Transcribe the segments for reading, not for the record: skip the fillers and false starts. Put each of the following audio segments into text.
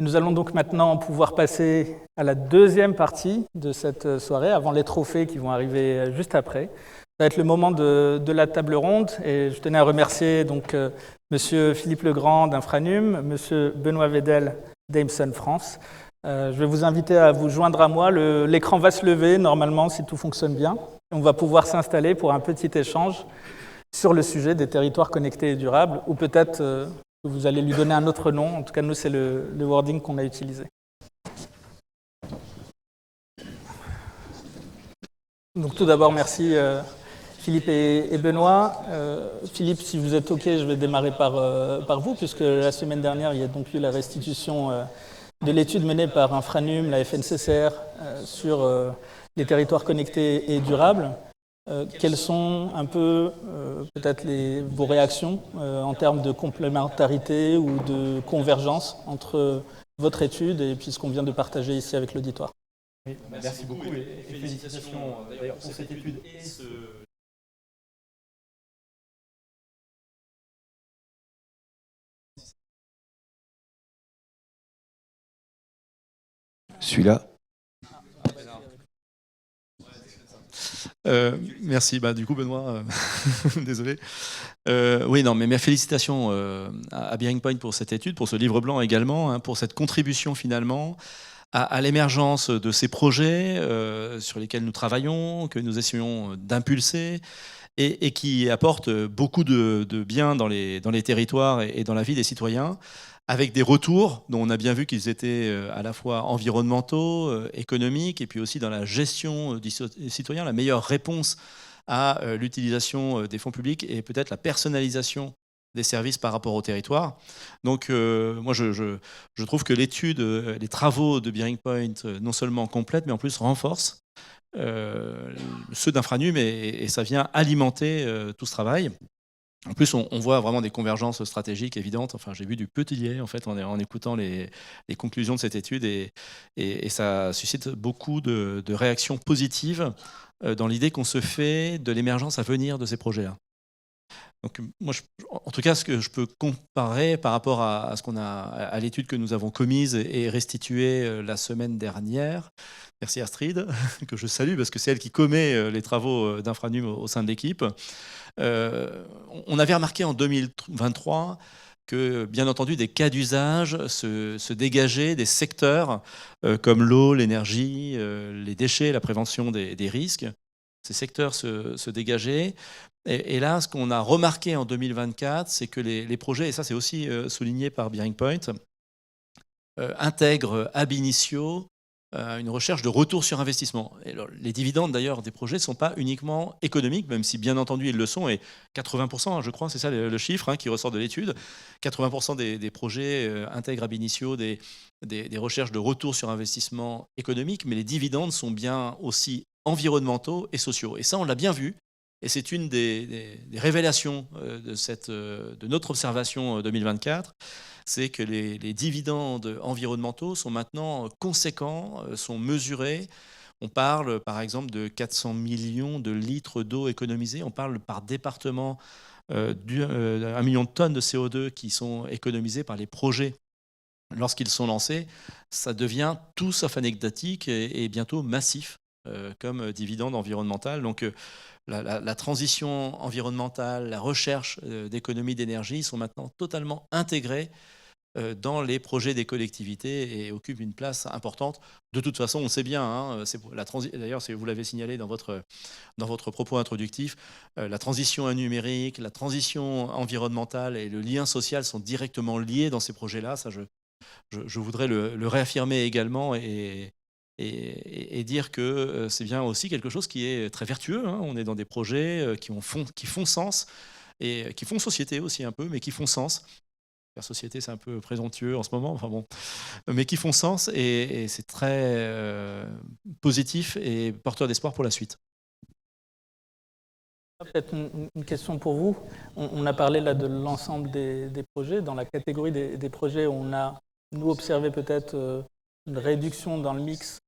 Nous allons donc maintenant pouvoir passer à la deuxième partie de cette soirée, avant les trophées qui vont arriver juste après. Ça va être le moment de la table ronde et je tenais à remercier donc Monsieur Philippe Legrand d'Infranum, Monsieur Benoît Vedel d'Aimson France. Je vais vous inviter à vous joindre à moi. L'écran va se lever normalement si tout fonctionne bien. On va pouvoir s'installer pour un petit échange sur le sujet des territoires connectés et durables, ou peut-être que vous allez lui donner un autre nom. En tout cas, nous, c'est le wording qu'on a utilisé. Donc tout d'abord, merci Philippe et Benoît. Philippe, si vous êtes OK, je vais démarrer par vous, puisque la semaine dernière, il y a donc eu la restitution de l'étude menée par Infranum, la FNCCR, sur les territoires connectés et durables. Quelles sont un peu peut-être vos réactions en termes de complémentarité ou de convergence entre votre étude et puis ce qu'on vient de partager ici avec l'auditoire? Oui, merci beaucoup et félicitations d'ailleurs pour cette étude et ce... Celui-là. Merci. Du coup, Benoît, désolé. Oui, non, mais mes félicitations à Bearing Point pour cette étude, pour ce livre blanc également, hein, pour cette contribution finalement à l'émergence de ces projets sur lesquels nous travaillons, que nous essayons d'impulser et qui apportent beaucoup de bien dans les territoires et dans la vie des citoyens, avec des retours dont on a bien vu qu'ils étaient à la fois environnementaux, économiques, et puis aussi dans la gestion des citoyens, la meilleure réponse à l'utilisation des fonds publics et peut-être la personnalisation des services par rapport au territoire. Donc moi je trouve que l'étude, les travaux de Bearing Point non seulement complètent, mais en plus renforcent ceux d'Infranum et ça vient alimenter tout ce travail. En plus, on voit vraiment des convergences stratégiques évidentes. Enfin, j'ai vu du petit lait en fait en écoutant les conclusions de cette étude et ça suscite beaucoup de réactions positives dans l'idée qu'on se fait de l'émergence à venir de ces projets-là. Donc, moi, en tout cas, ce que je peux comparer par rapport à ce qu'on a, à l'étude que nous avons commise et restituée la semaine dernière, merci Astrid, que je salue parce que c'est elle qui commet les travaux d'Infranum au sein de l'équipe. On avait remarqué en 2023 que, bien entendu, des cas d'usage se dégageaient des secteurs comme l'eau, l'énergie, les déchets, la prévention des risques. Ces secteurs se dégageaient. Et là, ce qu'on a remarqué en 2024, c'est que les projets, et ça c'est aussi souligné par Bearing Point, intègrent ab initio une recherche de retour sur investissement. Et alors, les dividendes d'ailleurs des projets ne sont pas uniquement économiques, même si bien entendu ils le sont, et 80%, je crois, c'est ça le chiffre qui ressort de l'étude, 80% des projets intègrent ab initio des recherches de retour sur investissement économique, mais les dividendes sont bien aussi environnementaux et sociaux. Et ça, on l'a bien vu. Et c'est une des révélations de notre observation 2024, c'est que les dividendes environnementaux sont maintenant conséquents, sont mesurés. On parle par exemple de 400 millions de litres d'eau économisés, on parle par département d'1 million de tonnes de CO2 qui sont économisées par les projets. Lorsqu'ils sont lancés, ça devient tout sauf anecdotique et bientôt massif comme dividende environnemental. Donc la transition environnementale, la recherche d'économie d'énergie sont maintenant totalement intégrées dans les projets des collectivités et occupent une place importante. De toute façon, on sait bien, d'ailleurs vous l'avez signalé dans votre propos introductif, la transition numérique, la transition environnementale et le lien social sont directement liés dans ces projets-là. Ça, je voudrais le réaffirmer également et dire que c'est bien aussi quelque chose qui est très vertueux. On est dans des projets qui font sens et qui font société aussi un peu, mais qui font sens. La société, c'est un peu présomptueux en ce moment, enfin bon, mais qui font sens et c'est très positif et porteur d'espoir pour la suite. Peut-être une question pour vous. On a parlé là de l'ensemble des projets. Dans la catégorie des projets, on a, nous, observé peut-être une réduction dans le mix.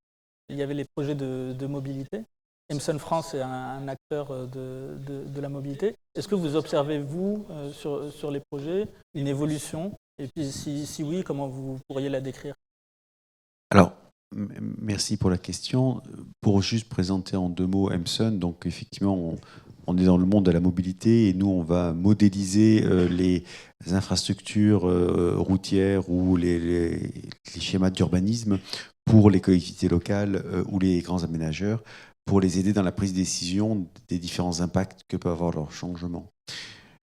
Il y avait les projets de mobilité. Aimson France est un acteur de la mobilité. Est-ce que vous observez, vous, sur les projets, une évolution Et puis si oui, comment vous pourriez la décrire? Alors, merci pour la question. Pour juste présenter en 2 mots Emerson, donc effectivement, on est dans le monde de la mobilité et nous, on va modéliser les infrastructures routières ou les schémas d'urbanisme pour les collectivités locales ou les grands aménageurs pour les aider dans la prise de décision des différents impacts que peut avoir leur changement.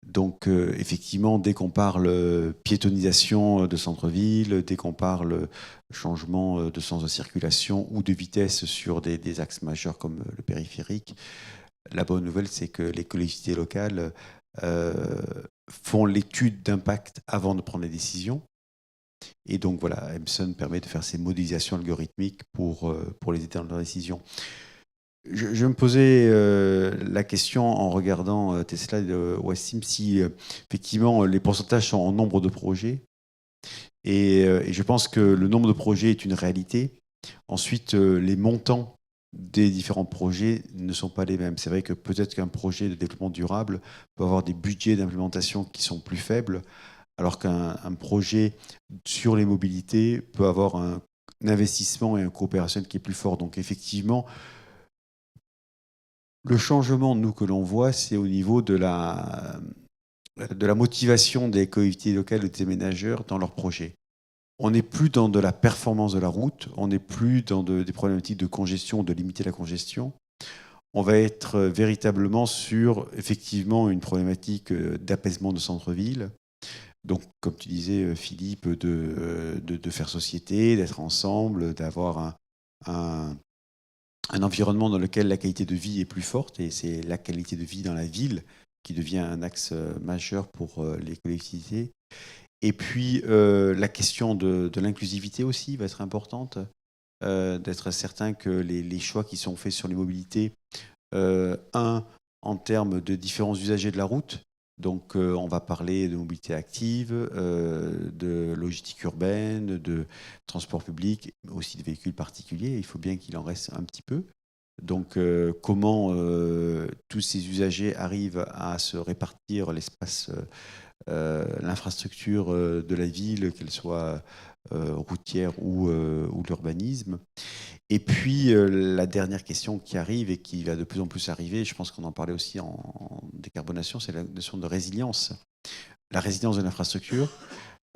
Donc effectivement, dès qu'on parle piétonisation de centre-ville, dès qu'on parle changement de sens de circulation ou de vitesse sur des axes majeurs comme le périphérique, la bonne nouvelle, c'est que les collectivités locales font l'étude d'impact avant de prendre les décisions. Et donc voilà, Emerson permet de faire ces modélisations algorithmiques pour les aider dans leurs décisions. Je me posais la question en regardant tes slides, Wassim, si effectivement les pourcentages sont en nombre de projets. Et je pense que le nombre de projets est une réalité. Ensuite, les montants des différents projets ne sont pas les mêmes. C'est vrai que peut-être qu'un projet de développement durable peut avoir des budgets d'implémentation qui sont plus faibles, alors qu'un projet sur les mobilités peut avoir un investissement et une coopération qui est plus fort. Donc effectivement, le changement, nous, que l'on voit, c'est au niveau de la motivation des collectivités locales et des aménageurs dans leurs projets. On n'est plus dans de la performance de la route, on n'est plus dans des problématiques de congestion, de limiter la congestion. On va être véritablement sur, effectivement, une problématique d'apaisement de centre-ville. Donc, comme tu disais, Philippe, de faire société, d'être ensemble, d'avoir un environnement dans lequel la qualité de vie est plus forte, et c'est la qualité de vie dans la ville qui devient un axe majeur pour les collectivités. Et puis, la question de l'inclusivité aussi va être importante, d'être certain que les choix qui sont faits sur les mobilités, en termes de différents usagers de la route, donc on va parler de mobilité active, de logistique urbaine, de transport public, mais aussi de véhicules particuliers. Il faut bien qu'il en reste un petit peu. Donc comment tous ces usagers arrivent à se répartir l'espace, l'infrastructure de la ville, qu'elle soit routière ou l'urbanisme. Et puis, la dernière question qui arrive et qui va de plus en plus arriver, je pense qu'on en parlait aussi en décarbonation, c'est la notion de résilience. La résilience de l'infrastructure,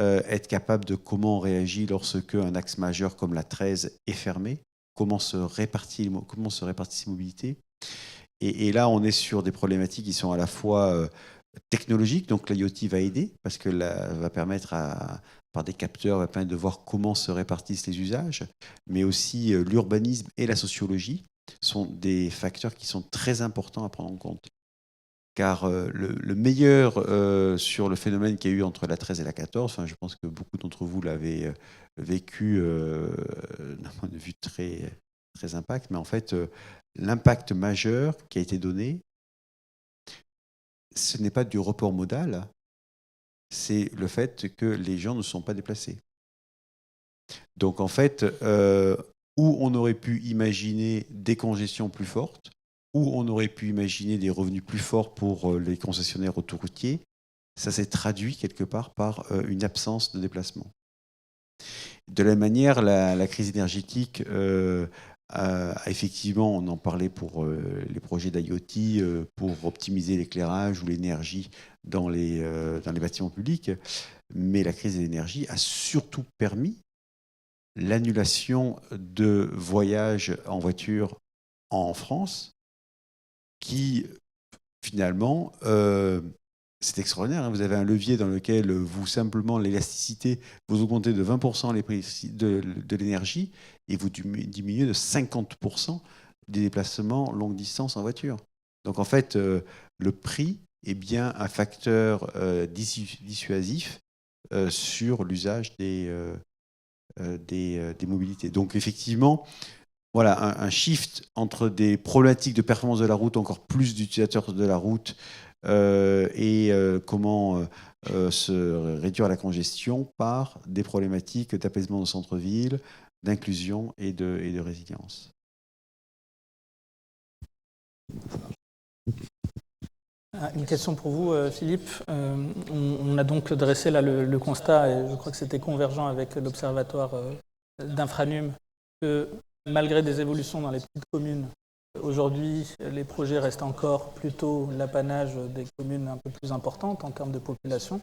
être capable de comment on réagit lorsque un axe majeur comme la 13 est fermé, comment se répartit ces mobilités. Et là, on est sur des problématiques qui sont à la fois technologiques, donc l'IoT va aider, parce que va permettre par des capteurs, va permettre de voir comment se répartissent les usages, mais aussi l'urbanisme et la sociologie sont des facteurs qui sont très importants à prendre en compte. Car le meilleur sur le phénomène qu'il y a eu entre la 13 et la 14, enfin, je pense que beaucoup d'entre vous l'avez vécu d'un point de vue très, très impact, mais en fait, l'impact majeur qui a été donné, ce n'est pas du report modal, c'est le fait que les gens ne sont pas déplacés. Donc en fait, où on aurait pu imaginer des congestions plus fortes, où on aurait pu imaginer des revenus plus forts pour les concessionnaires autoroutiers, ça s'est traduit quelque part par une absence de déplacement. De la même manière, la crise énergétique effectivement, on en parlait pour les projets d'IoT, pour optimiser l'éclairage ou l'énergie dans les bâtiments publics, mais la crise de l'énergie a surtout permis l'annulation de voyages en voiture en France, qui finalement, c'est extraordinaire. Vous avez un levier dans lequel vous simplement l'élasticité, vous augmentez de 20% les prix de l'énergie et vous diminuez de 50% des déplacements longue distance en voiture. Donc en fait, le prix est bien un facteur dissuasif sur l'usage des mobilités. Donc effectivement, voilà, un shift entre des problématiques de performance de la route, encore plus d'utilisateurs de la route, et comment se réduire la congestion par des problématiques d'apaisement de centre-ville, d'inclusion et de résilience. Une question pour vous, Philippe. On a donc dressé là le constat, et je crois que c'était convergent avec l'Observatoire d'Infranum, que malgré des évolutions dans les petites communes, aujourd'hui, les projets restent encore plutôt l'apanage des communes un peu plus importantes en termes de population.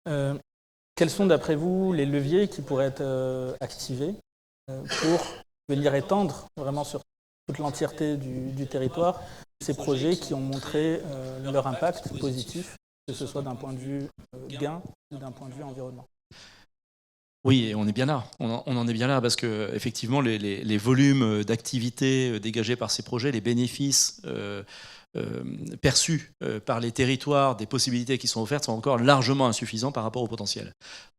Quels sont, d'après vous, les leviers qui pourraient être activés pour venir étendre vraiment sur toute l'entièreté du territoire ces projets qui ont montré leur impact positif, que ce soit d'un point de vue gain ou d'un point de vue environnement? Oui, et on est bien là. On en est bien là parce que effectivement, les volumes d'activité dégagés par ces projets, les bénéfices perçus par les territoires, des possibilités qui sont offertes sont encore largement insuffisants par rapport au potentiel.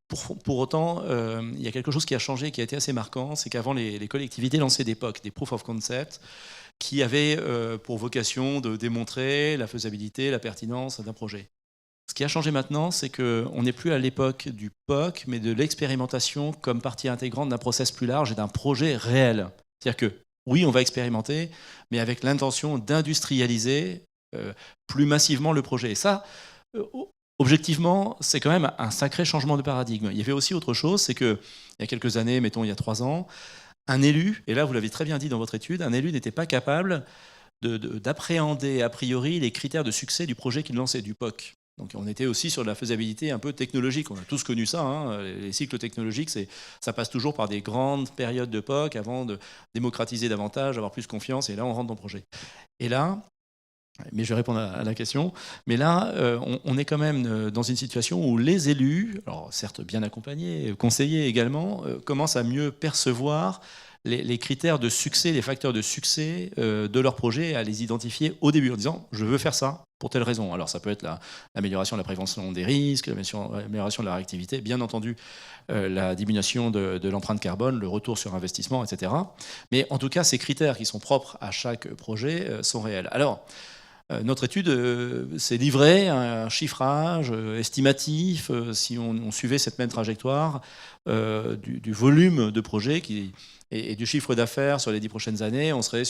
Pour autant, il y a quelque chose qui a changé, qui a été assez marquant, c'est qu'avant, les collectivités lançaient des POC, des Proof of Concept, qui avaient pour vocation de démontrer la faisabilité, la pertinence d'un projet. Ce qui a changé maintenant, c'est qu'on n'est plus à l'époque du POC, mais de l'expérimentation comme partie intégrante d'un process plus large et d'un projet réel. C'est-à-dire que, oui, on va expérimenter, mais avec l'intention d'industrialiser plus massivement le projet. Et ça, objectivement, c'est quand même un sacré changement de paradigme. Il y avait aussi autre chose, c'est qu'il y a quelques années, mettons il y a 3 ans, un élu, et là vous l'avez très bien dit dans votre étude, un élu n'était pas capable d'appréhender a priori les critères de succès du projet qu'il lançait, du POC. Donc on était aussi sur de la faisabilité un peu technologique. On a tous connu ça, hein. Les cycles technologiques, ça passe toujours par des grandes périodes de POC avant de démocratiser davantage, avoir plus confiance, et là on rentre dans le projet. Et là, mais je vais répondre à la question, mais là on est quand même dans une situation où les élus, alors certes bien accompagnés, conseillés également, commencent à mieux percevoir les critères de succès, les facteurs de succès de leur projet, à les identifier au début en disant je veux faire ça pour telle raison. Alors ça peut être l'amélioration de la prévention des risques, l'amélioration de la réactivité, bien entendu la diminution de l'empreinte carbone, le retour sur investissement, etc. Mais en tout cas, ces critères qui sont propres à chaque projet sont réels. Alors, notre étude s'est livrée à un chiffrage estimatif, si on suivait cette même trajectoire, du volume de projets et du chiffre d'affaires sur les 10 prochaines années. On serait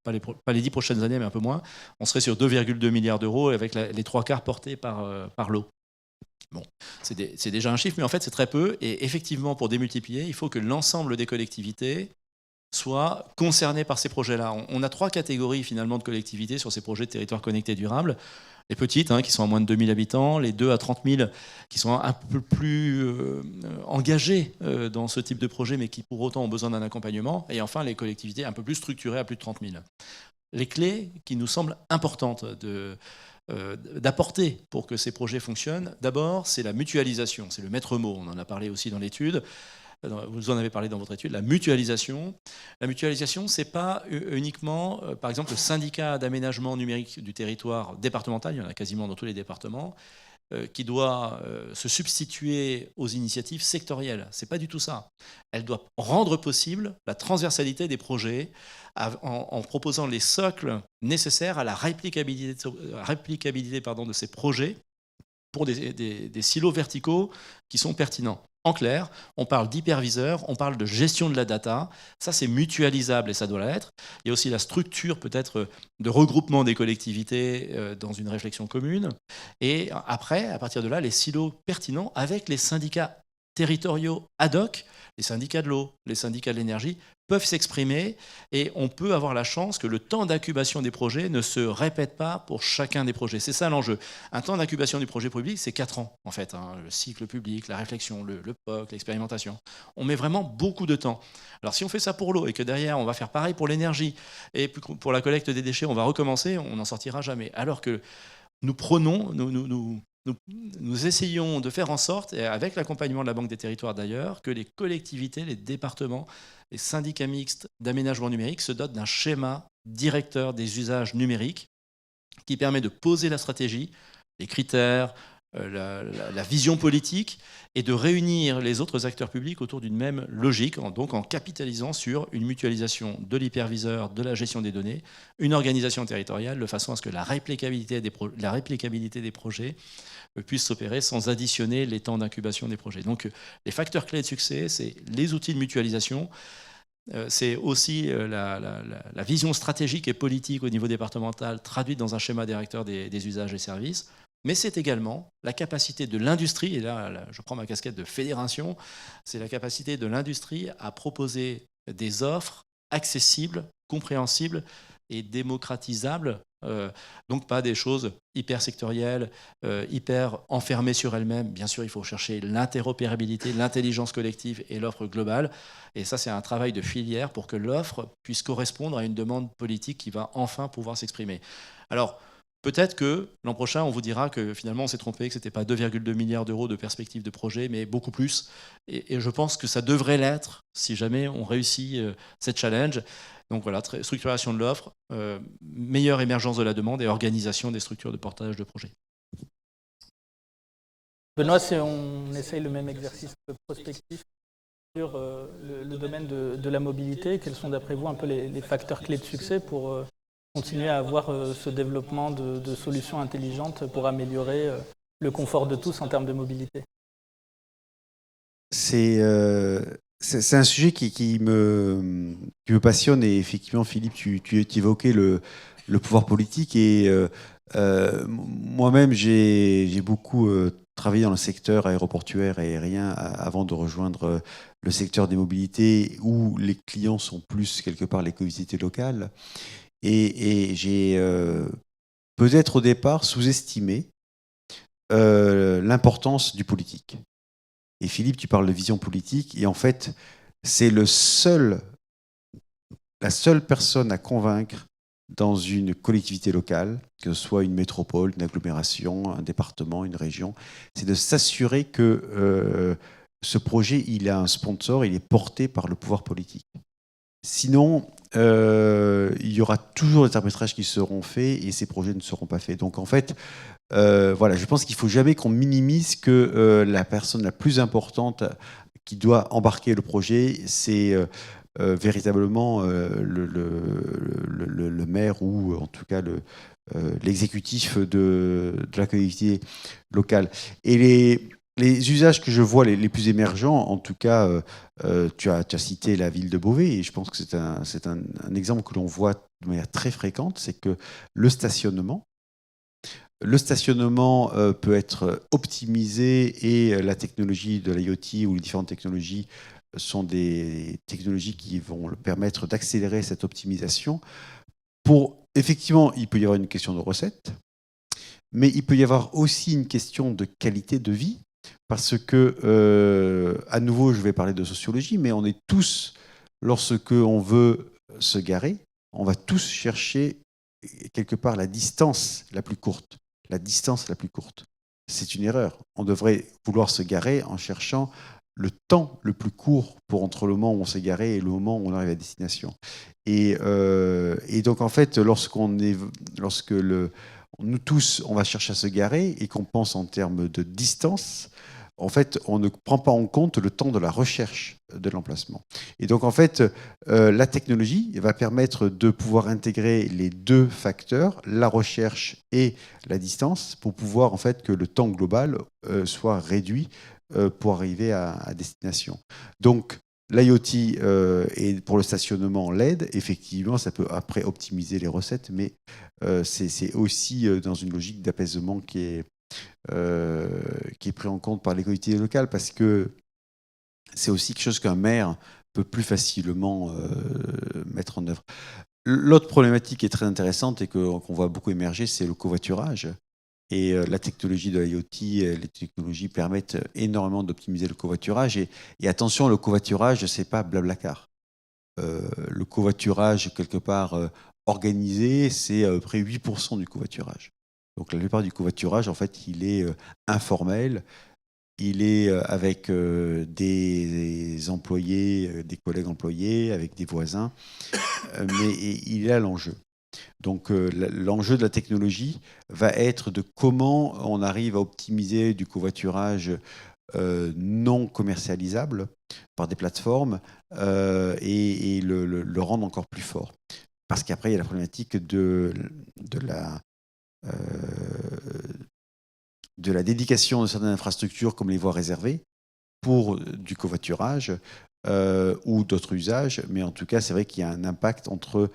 pas les 10 prochaines années, mais un peu moins, on serait sur 2,2 milliards d'euros avec les 3/4 portés par l'eau. Bon, c'est déjà un chiffre, mais en fait c'est très peu. Et effectivement, pour démultiplier, il faut que l'ensemble des collectivités soient concernés par ces projets-là. On a 3 catégories finalement de collectivités sur ces projets de territoire connecté durable. Les petites, qui sont à moins de 2000 habitants, les 2 à 30 000 qui sont un peu plus engagées dans ce type de projet, mais qui pour autant ont besoin d'un accompagnement. Et enfin, les collectivités un peu plus structurées à plus de 30 000. Les clés qui nous semblent importantes d'apporter pour que ces projets fonctionnent, d'abord, c'est la mutualisation. C'est le maître mot, on en a parlé aussi dans l'étude. Vous en avez parlé dans votre étude, la mutualisation. La mutualisation, ce n'est pas uniquement, par exemple, le syndicat d'aménagement numérique du territoire départemental, il y en a quasiment dans tous les départements, qui doit se substituer aux initiatives sectorielles. Ce n'est pas du tout ça. Elle doit rendre possible la transversalité des projets en proposant les socles nécessaires à la réplicabilité de ces projets pour des silos verticaux qui sont pertinents. En clair, on parle d'hyperviseur, on parle de gestion de la data. Ça, c'est mutualisable et ça doit l'être. Il y a aussi la structure peut-être de regroupement des collectivités dans une réflexion commune. Et après, à partir de là, les silos pertinents avec les syndicats territoriaux ad hoc, les syndicats de l'eau, les syndicats de l'énergie, peuvent s'exprimer et on peut avoir la chance que le temps d'incubation des projets ne se répète pas pour chacun des projets. C'est ça l'enjeu. Un temps d'incubation du projet public, c'est 4 ans en fait. Le cycle public, la réflexion, le POC, l'expérimentation. On met vraiment beaucoup de temps. Alors si on fait ça pour l'eau et que derrière on va faire pareil pour l'énergie et pour la collecte des déchets, on va recommencer, on n'en sortira jamais. Alors que nous prenons, nous essayons de faire en sorte, et avec l'accompagnement de la Banque des Territoires d'ailleurs, que les collectivités, les départements, les syndicats mixtes d'aménagement numérique se dotent d'un schéma directeur des usages numériques qui permet de poser la stratégie, les critères, la vision politique et de réunir les autres acteurs publics autour d'une même logique, donc en capitalisant sur une mutualisation de l'hyperviseur, de la gestion des données, une organisation territoriale de façon à ce que la réplicabilité des projets puisse s'opérer sans additionner les temps d'incubation des projets. Donc les facteurs clés de succès, c'est les outils de mutualisation. c'est aussi la vision stratégique et politique au niveau départemental traduite dans un schéma directeur des usages et services, mais c'est également la capacité de l'industrie, et là je prends ma casquette de fédération, c'est la capacité de l'industrie à proposer des offres accessibles, compréhensibles et démocratisables, donc pas des choses hyper sectorielles, hyper enfermées sur elles-mêmes. Bien sûr, il faut chercher l'interopérabilité, l'intelligence collective et l'offre globale. Et ça, c'est un travail de filière pour que l'offre puisse correspondre à une demande politique qui va enfin pouvoir s'exprimer. Alors, peut-être que l'an prochain, on vous dira que finalement, on s'est trompé, que ce n'était pas 2,2 milliards d'euros de perspective de projet, mais beaucoup plus. Et je pense que ça devrait l'être si jamais on réussit cette challenge. Donc voilà, structuration de l'offre, meilleure émergence de la demande et organisation des structures de portage de projets. Benoît, si on essaye le même exercice prospectif sur le domaine de la mobilité, quels sont d'après vous un peu les facteurs clés de succès pour continuer à avoir ce développement de solutions intelligentes pour améliorer le confort de tous en termes de mobilité? C'est un sujet qui me passionne, et effectivement, Philippe, tu évoquais le pouvoir politique, et moi-même, j'ai beaucoup travaillé dans le secteur aéroportuaire et aérien avant de rejoindre le secteur des mobilités, où les clients sont plus, quelque part, les collectivités locales. Et j'ai peut-être au départ sous-estimé l'importance du politique. Et Philippe, tu parles de vision politique, et en fait, c'est la seule personne à convaincre dans une collectivité locale, que ce soit une métropole, une agglomération, un département, une région, c'est de s'assurer que ce projet, il a un sponsor, il est porté par le pouvoir politique. Sinon, il y aura toujours des arbitrages qui seront faits et ces projets ne seront pas faits. Donc en fait, voilà, je pense qu'il ne faut jamais qu'on minimise que la personne la plus importante qui doit embarquer le projet, c'est véritablement le maire, ou en tout cas l'exécutif de la collectivité locale. Et les usages que je vois les plus émergents, en tout cas, tu as cité la ville de Beauvais, et je pense que c'est un exemple que l'on voit de manière très fréquente, c'est que le stationnement peut être optimisé, et la technologie de l'IoT ou les différentes technologies sont des technologies qui vont permettre d'accélérer cette optimisation. Effectivement, il peut y avoir une question de recette, mais il peut y avoir aussi une question de qualité de vie, parce que, à nouveau, je vais parler de sociologie, mais on est tous, lorsque on veut se garer, on va tous chercher quelque part la distance la plus courte. La distance la plus courte. C'est une erreur. On devrait vouloir se garer en cherchant le temps le plus court entre le moment où on s'est garé et le moment où on arrive à destination. Et donc, en fait, nous tous, on va chercher à se garer et qu'on pense en termes de distance, en fait, on ne prend pas en compte le temps de la recherche de l'emplacement. Et donc, en fait, la technologie va permettre de pouvoir intégrer les deux facteurs, la recherche et la distance, pour pouvoir, en fait, que le temps global soit réduit pour arriver à destination. Donc, l'IoT et pour le stationnement l'aide, effectivement, ça peut après optimiser les recettes, mais c'est aussi dans une logique d'apaisement qui est pris en compte par les collectivités locales, parce que c'est aussi quelque chose qu'un maire peut plus facilement mettre en œuvre. L'autre problématique qui est très intéressante et qu'on voit beaucoup émerger, c'est le covoiturage. Et la technologie de l'IoT, les technologies permettent énormément d'optimiser le covoiturage. Et attention, le covoiturage, c'est pas Blablacar. Le covoiturage, quelque part organisé, c'est à peu près 8% du covoiturage. Donc la plupart du covoiturage, en fait, il est informel. Il est avec des employés, des collègues employés, avec des voisins, mais il est à l'enjeu. Donc l'enjeu de la technologie va être de comment on arrive à optimiser du covoiturage non commercialisable par des plateformes et le rendre encore plus fort. Parce qu'après, il y a la problématique de la dédication de certaines infrastructures comme les voies réservées pour du covoiturage, ou d'autres usages, mais en tout cas, c'est vrai qu'il y a un impact entre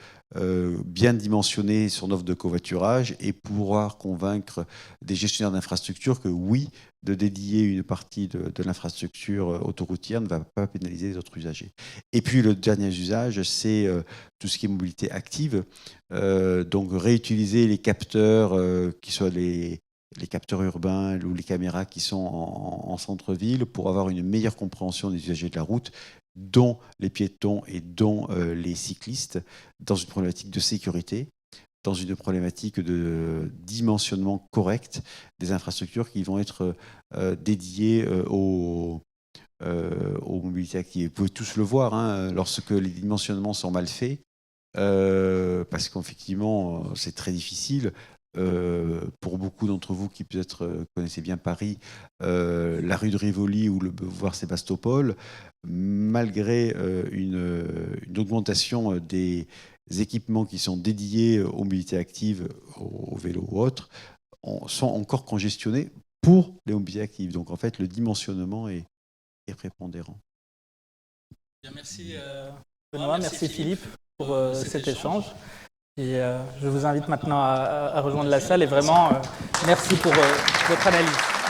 bien dimensionner son offre de covoiturage et pouvoir convaincre des gestionnaires d'infrastructures que oui, de dédier une partie de l'infrastructure autoroutière ne va pas pénaliser les autres usagers. Et puis le dernier usage, c'est tout ce qui est mobilité active, donc réutiliser les capteurs, qui soient les capteurs urbains ou les caméras qui sont en centre-ville pour avoir une meilleure compréhension des usagers de la route, dont les piétons et dont les cyclistes, dans une problématique de sécurité, dans une problématique de dimensionnement correct des infrastructures qui vont être dédiées aux mobilités actives. Vous pouvez tous le voir, hein, lorsque les dimensionnements sont mal faits, parce qu'effectivement, c'est très difficile. Pour beaucoup d'entre vous qui peut-être connaissez bien Paris, la rue de Rivoli ou le boulevard Sébastopol, malgré une augmentation des équipements qui sont dédiés aux mobilités actives, aux vélos ou autres, sont encore congestionnés pour les mobilités actives. Donc en fait, le dimensionnement est prépondérant. Bien, merci Benoît, merci Philippe pour cet échange. Et je vous invite maintenant à rejoindre la salle et vraiment merci pour votre analyse.